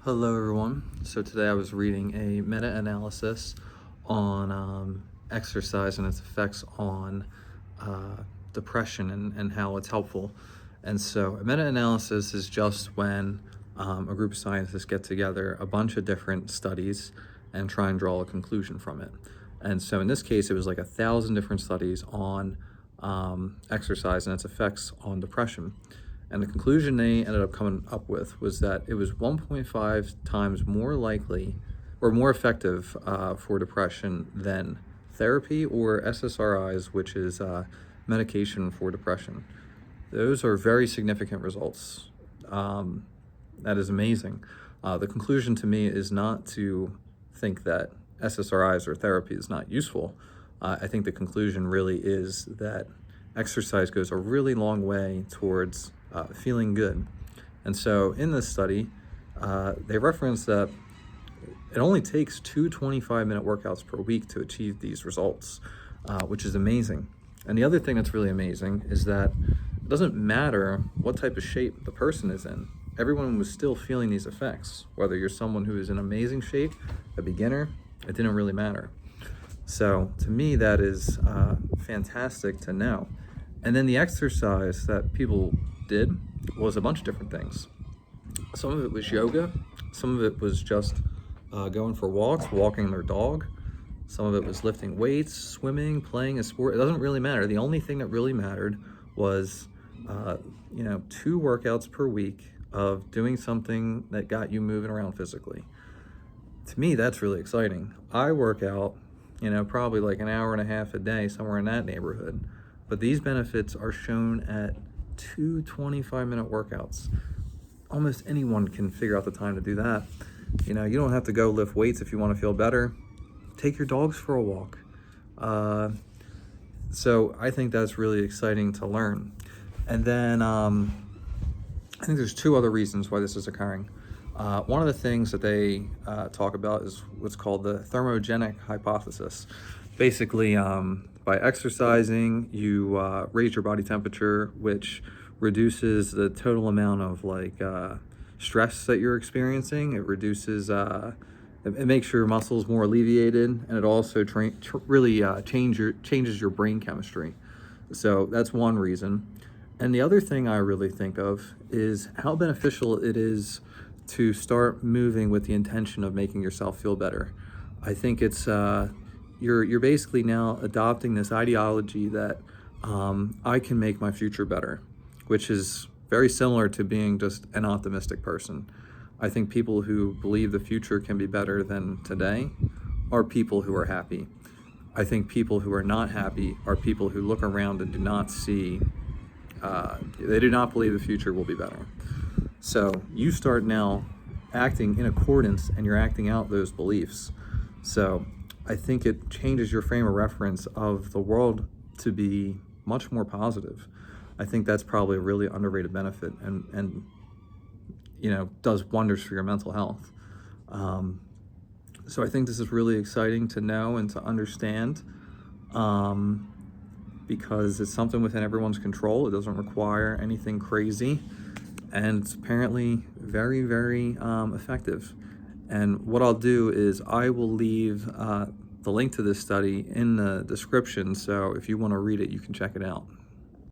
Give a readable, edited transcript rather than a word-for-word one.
Hello, everyone. So today I was reading a meta-analysis on exercise and its effects on depression and how it's helpful. And so a meta-analysis is just when a group of scientists get together a bunch of different studies and try and draw a conclusion from it. And so in this case, it was like 1,000 different studies on exercise and its effects on depression. And the conclusion they ended up coming up with was that it was 1.5 times more likely or more effective for depression than therapy or SSRIs, which is medication for depression. Those are very significant results. That is amazing. The conclusion to me is not to think that SSRIs or therapy is not useful. I think the conclusion really is that exercise goes a really long way towards feeling good. And so in this study, they reference that it only takes 2 25-minute workouts per week to achieve these results, which is amazing. And the other thing that's really amazing is that it doesn't matter what type of shape the person is in. Everyone was still feeling these effects. Whether you're someone who is in amazing shape, a beginner, it didn't really matter. So to me, that is fantastic to know. And then the exercise that people did was a bunch of different things. Some of it was yoga. Some of it was just going for walks, walking their dog. Some of it was lifting weights, swimming, playing a sport. It doesn't really matter. The only thing that really mattered was, 2 workouts per week of doing something that got you moving around physically. To me, that's really exciting. I work out, probably like an hour and a half a day, somewhere in that neighborhood. But these benefits are shown at 2 25-minute workouts. Almost anyone can figure out the time to do that. You don't have to go lift weights if you want to feel better. Take your dogs for a walk. So I think that's really exciting to learn. And then I think there's 2 other reasons why this is occurring. One of the things that they talk about is what's called the thermogenic hypothesis. Basically, by exercising, you raise your body temperature, which reduces the total amount of stress that you're experiencing. It reduces, it makes your muscles more alleviated, and it also really changes your brain chemistry. So that's one reason. And the other thing I really think of is how beneficial it is to start moving with the intention of making yourself feel better. I think it's you're basically now adopting this ideology that I can make my future better, which is very similar to being just an optimistic person. I think people who believe the future can be better than today are people who are happy. I think people who are not happy are people who look around and do not see, they do not believe the future will be better. So you start now acting in accordance, and you're acting out those beliefs. So I think it changes your frame of reference of the world to be much more positive. I think that's probably a really underrated benefit, and does wonders for your mental health. So I think this is really exciting to know and to understand, because it's something within everyone's control. It doesn't require anything crazy, and it's apparently very, very effective. And what I'll do is I will leave the link to this study in the description, so if you want to read it, you can check it out.